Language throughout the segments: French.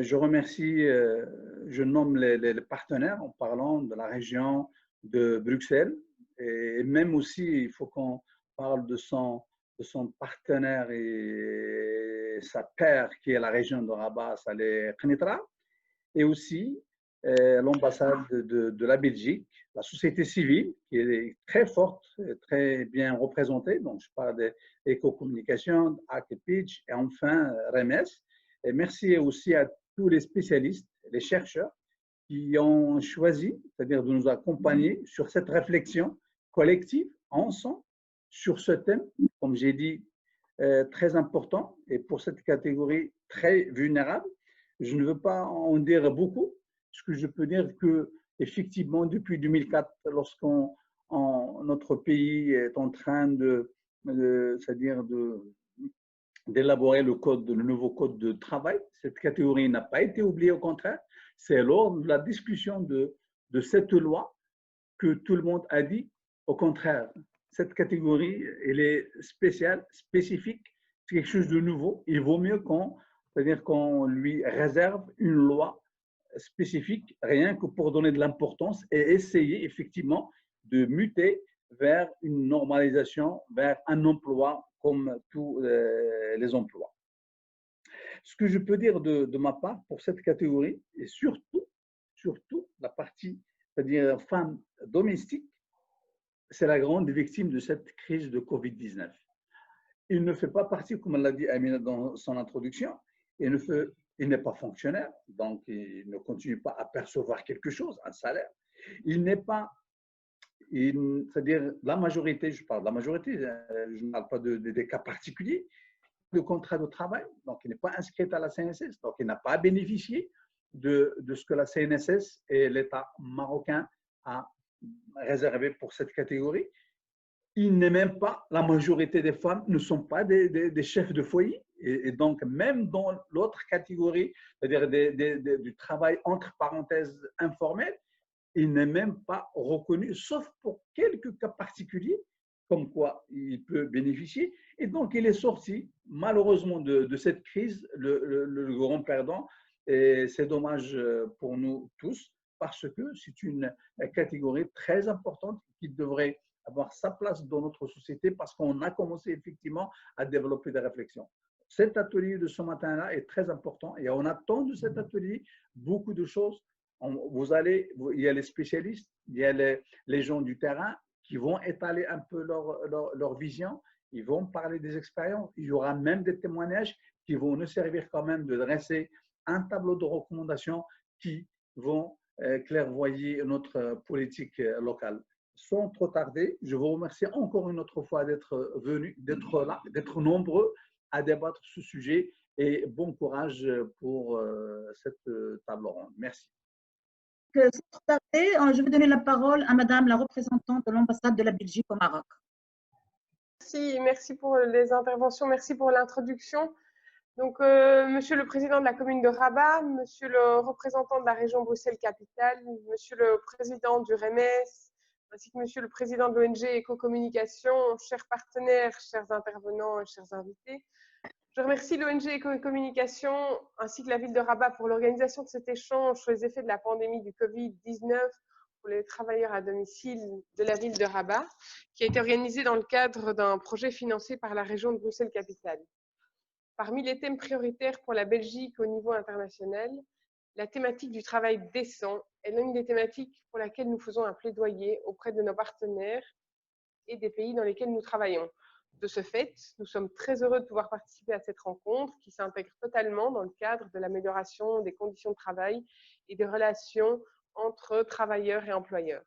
Je remercie, je nomme les partenaires en parlant de la région de Bruxelles. Et même aussi, il faut qu'on parle de son partenaire et sa paire, qui est la région de Rabat, Saleh Khnitra, et aussi l'ambassade de la Belgique, la société civile, qui est très forte, très bien représentée. Donc, je parle d'Éco-Communication, Pitch et enfin RMS. Et merci aussi à tous les spécialistes, les chercheurs qui ont choisi, c'est-à-dire de nous accompagner sur cette réflexion collective, ensemble, sur ce thème, comme j'ai dit, très important et pour cette catégorie très vulnérable. Je ne veux pas en dire beaucoup, ce que je peux dire que effectivement depuis 2004, lorsqu'on notre pays est en train c'est-à-dire d'élaborer le nouveau code de travail, cette catégorie n'a pas été oubliée, au contraire. C'est lors de la discussion de cette loi que tout le monde a dit, au contraire, cette catégorie, elle est spéciale, spécifique, c'est quelque chose de nouveau. Il vaut mieux c'est-à-dire qu'on lui réserve une loi spécifique, rien que pour donner de l'importance et essayer effectivement de muter vers une normalisation, vers un emploi comme tous les emplois. Ce que je peux dire de ma part pour cette catégorie, et surtout la partie, c'est-à-dire femmes domestiques, c'est la grande victime de cette crise de Covid-19. Il ne fait pas partie, comme l'a dit Amina dans son introduction, il n'est pas fonctionnaire, donc il ne continue pas à percevoir quelque chose, un salaire. Il n'est pas, c'est-à-dire la majorité, je parle de la majorité, je ne parle pas des cas particuliers, de contrat de travail, donc il n'est pas inscrit à la CNSS, donc il n'a pas bénéficié de ce que la CNSS et l'État marocain a réservé pour cette catégorie. Il n'est même pas, la majorité des femmes ne sont pas des chefs de foyer. Et donc, même dans l'autre catégorie, c'est-à-dire du travail entre parenthèses informel, il n'est même pas reconnu, sauf pour quelques cas particuliers, comme quoi il peut bénéficier. Et donc, il est sorti, malheureusement, de cette crise, le grand perdant. Et c'est dommage pour nous tous, parce que c'est une catégorie très importante qui devrait avoir sa place dans notre société, parce qu'on a commencé effectivement à développer des réflexions. Cet atelier de ce matin-là est très important et on attend de cet atelier beaucoup de choses. Il y a les spécialistes, il y a les gens du terrain qui vont étaler un peu leur vision, ils vont parler des expériences, il y aura même des témoignages qui vont nous servir quand même de dresser un tableau de recommandations qui vont clairvoyer notre politique locale. Sans trop tarder, je vous remercie encore une autre fois d'être venus, d'être là, d'être nombreux à débattre ce sujet et bon courage pour cette table ronde. Merci. Sans trop tarder, je vais donner la parole à Madame la représentante de l'ambassade de la Belgique au Maroc. Merci pour les interventions, merci pour l'introduction. Donc, Monsieur le Président de la commune de Rabat, Monsieur le représentant de la région Bruxelles-Capitale, Monsieur le Président du RMS, ainsi que Monsieur le Président de l'ONG Éco-Communication, chers partenaires, chers intervenants et chers invités. Je remercie l'ONG Éco-Communication ainsi que la ville de Rabat pour l'organisation de cet échange sur les effets de la pandémie du Covid-19 pour les travailleurs à domicile de la ville de Rabat, qui a été organisé dans le cadre d'un projet financé par la région de Bruxelles-Capitale. Parmi les thèmes prioritaires pour la Belgique au niveau international, la thématique du travail décent est l'une des thématiques pour laquelle nous faisons un plaidoyer auprès de nos partenaires et des pays dans lesquels nous travaillons. De ce fait, nous sommes très heureux de pouvoir participer à cette rencontre qui s'intègre totalement dans le cadre de l'amélioration des conditions de travail et des relations entre travailleurs et employeurs.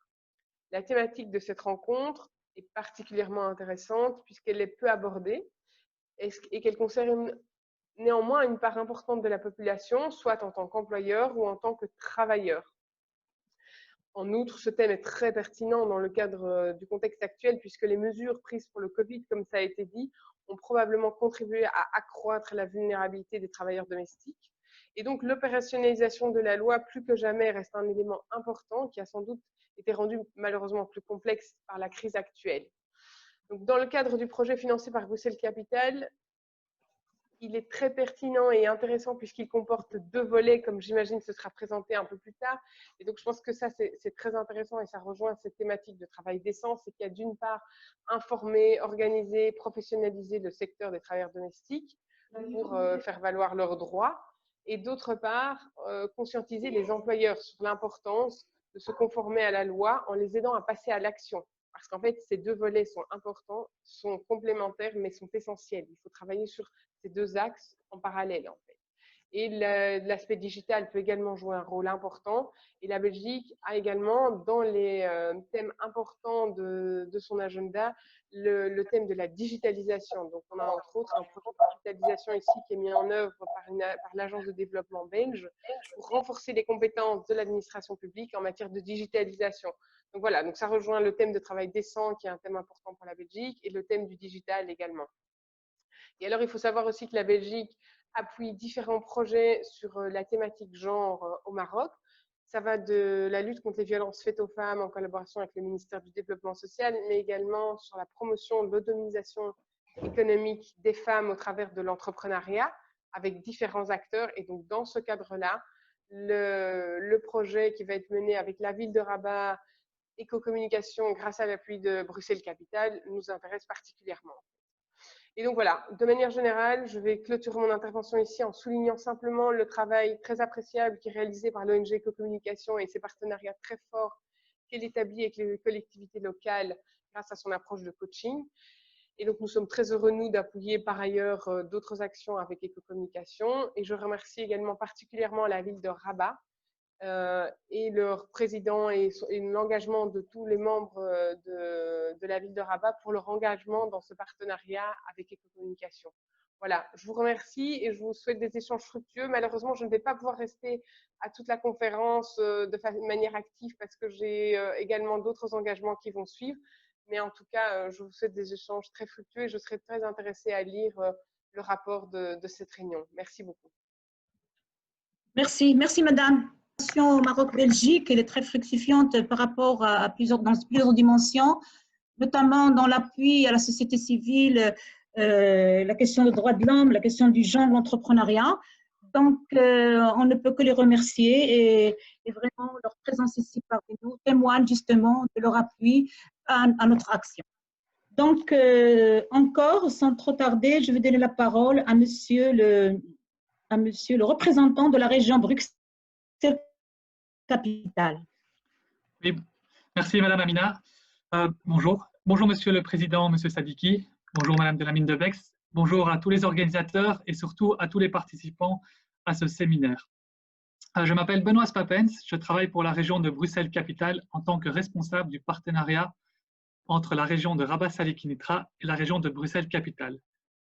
La thématique de cette rencontre est particulièrement intéressante puisqu'elle est peu abordée et qu'elle concerne néanmoins une part importante de la population, soit en tant qu'employeur ou en tant que travailleur. En outre, ce thème est très pertinent dans le cadre du contexte actuel puisque les mesures prises pour le Covid, comme ça a été dit, ont probablement contribué à accroître la vulnérabilité des travailleurs domestiques. Et donc, l'opérationnalisation de la loi, plus que jamais, reste un élément important qui a sans doute été rendu malheureusement plus complexe par la crise actuelle. Donc, dans le cadre du projet financé par Bruxelles Capitale, il est très pertinent et intéressant puisqu'il comporte 2 volets, comme j'imagine ce sera présenté un peu plus tard. Et donc, je pense que ça, c'est très intéressant et ça rejoint cette thématique de travail décent. C'est qu'il y a d'une part informer, organiser, professionnaliser le secteur des travailleurs domestiques pour faire valoir leurs droits. Et d'autre part, conscientiser les employeurs sur l'importance de se conformer à la loi en les aidant à passer à l'action. Parce qu'en fait, ces 2 volets sont importants, sont complémentaires, mais sont essentiels. Il faut travailler sur ces 2 axes en parallèle, en fait. Et l'aspect digital peut également jouer un rôle important. Et la Belgique a également, dans les thèmes importants de son agenda, le thème de la digitalisation. Donc, on a entre autres un projet de digitalisation ici qui est mis en œuvre par l'Agence de développement belge pour renforcer les compétences de l'administration publique en matière de digitalisation. Donc voilà, donc ça rejoint le thème de travail décent qui est un thème important pour la Belgique et le thème du digital également. Et alors, il faut savoir aussi que la Belgique appuie différents projets sur la thématique genre au Maroc. Ça va de la lutte contre les violences faites aux femmes en collaboration avec le ministère du Développement social, mais également sur la promotion de l'autonomisation économique des femmes au travers de l'entrepreneuriat avec différents acteurs. Et donc, dans ce cadre-là, le projet qui va être mené avec la ville de Rabat, Éco-communication, grâce à l'appui de Bruxelles Capitale, nous intéresse particulièrement. Et donc voilà, de manière générale, je vais clôturer mon intervention ici en soulignant simplement le travail très appréciable qui est réalisé par l'ONG Éco-communication et ses partenariats très forts qu'elle établit avec les collectivités locales grâce à son approche de coaching. Et donc, nous sommes très heureux, nous, d'appuyer par ailleurs d'autres actions avec Éco-communication. Et je remercie également particulièrement la ville de Rabat et leur président et l'engagement de tous les membres de la ville de Rabat pour leur engagement dans ce partenariat avec Éco-communication. Voilà, je vous remercie et je vous souhaite des échanges fructueux. Malheureusement, je ne vais pas pouvoir rester à toute la conférence de manière active parce que j'ai également d'autres engagements qui vont suivre. Mais en tout cas, je vous souhaite des échanges très fructueux et je serai très intéressée à lire le rapport de cette réunion. Merci beaucoup. Merci, merci madame. Au Maroc-Belgique, elle est très fructifiante par rapport dans plusieurs dimensions, notamment dans l'appui à la société civile, la question des droits de l'homme, la question du genre, l'entrepreneuriat. Donc, on ne peut que les remercier et vraiment leur présence ici parmi nous témoigne justement de leur appui à notre action. Donc, encore, sans trop tarder, je vais donner la parole à monsieur le représentant de la région Bruxelles Capitale. Oui, merci Madame Amina. Bonjour. Bonjour Monsieur le Président, Monsieur Sadiki. Bonjour Madame de la Mine de Bex. Bonjour à tous les organisateurs et surtout à tous les participants à ce séminaire. Je m'appelle Benoît Spapens, je travaille pour la région de Bruxelles-Capitale en tant que responsable du partenariat entre la région de Rabat-Salé-Kénitra et la région de Bruxelles-Capitale.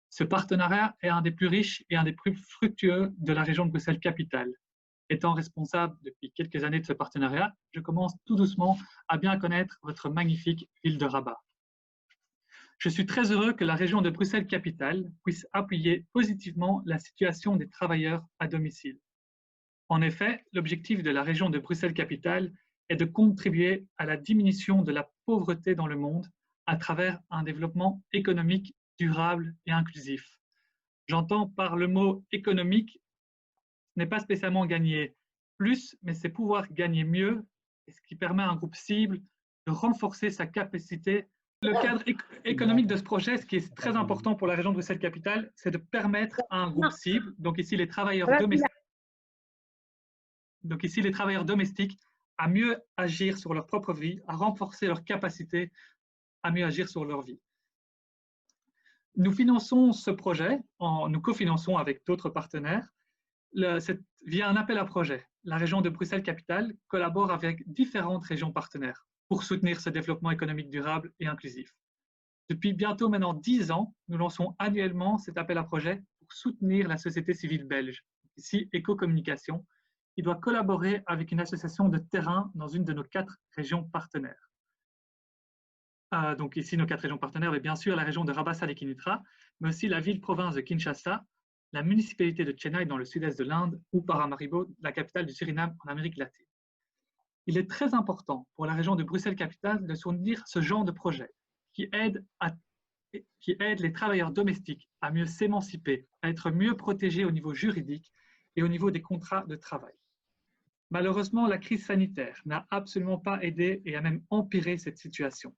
Ce partenariat est un des plus riches et un des plus fructueux de la région de Bruxelles-Capitale. Étant responsable depuis quelques années de ce partenariat, je commence tout doucement à bien connaître votre magnifique ville de Rabat. Je suis très heureux que la région de Bruxelles-Capitale puisse appuyer positivement la situation des travailleurs à domicile. En effet, l'objectif de la région de Bruxelles-Capitale est de contribuer à la diminution de la pauvreté dans le monde à travers un développement économique durable et inclusif. J'entends par le mot économique, ce n'est pas spécialement gagner plus, mais c'est pouvoir gagner mieux, et ce qui permet à un groupe cible de renforcer sa capacité. Le cadre économique de ce projet, ce qui est très important pour la région de Bruxelles-Capitale, c'est de permettre à un groupe cible, donc ici les travailleurs domestiques, à mieux agir sur leur propre vie, à renforcer leur capacité à mieux agir sur leur vie. Nous finançons ce projet, nous cofinançons avec d'autres partenaires, via un appel à projet. La région de Bruxelles-Capitale collabore avec différentes régions partenaires pour soutenir ce développement économique durable et inclusif. Depuis bientôt maintenant 10 ans, nous lançons annuellement cet appel à projet pour soutenir la société civile belge, ici Éco-communication, qui doit collaborer avec une association de terrain dans une de nos 4 régions partenaires. Donc ici, nos 4 régions partenaires, mais bien sûr la région de Rabat-Salé-Kénitra, mais aussi la ville-province de Kinshasa, la municipalité de Chennai dans le sud-est de l'Inde ou Paramaribo, la capitale du Suriname en Amérique latine. Il est très important pour la région de Bruxelles-Capitale de soutenir ce genre de projet qui aide à qui aide les travailleurs domestiques à mieux s'émanciper, à être mieux protégés au niveau juridique et au niveau des contrats de travail. Malheureusement, la crise sanitaire n'a absolument pas aidé et a même empiré cette situation.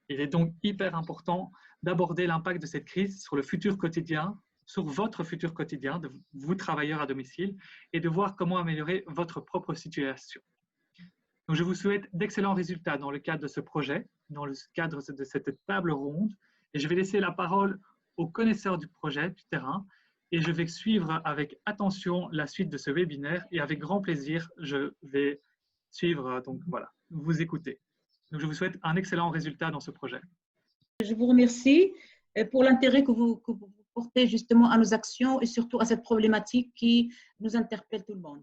Il est donc hyper important d'aborder l'impact de cette crise sur le futur quotidien, sur votre futur quotidien, de vous travailleurs à domicile, et de voir comment améliorer votre propre situation. Donc, je vous souhaite d'excellents résultats dans le cadre de ce projet, dans le cadre de cette table ronde, et je vais laisser la parole aux connaisseurs du projet, du terrain, et je vais suivre avec attention la suite de ce webinaire, et avec grand plaisir, je vais suivre, donc voilà, vous écouter. Donc, je vous souhaite un excellent résultat dans ce projet. Je vous remercie pour l'intérêt que vous portez justement à nos actions et surtout à cette problématique qui nous interpelle tout le monde.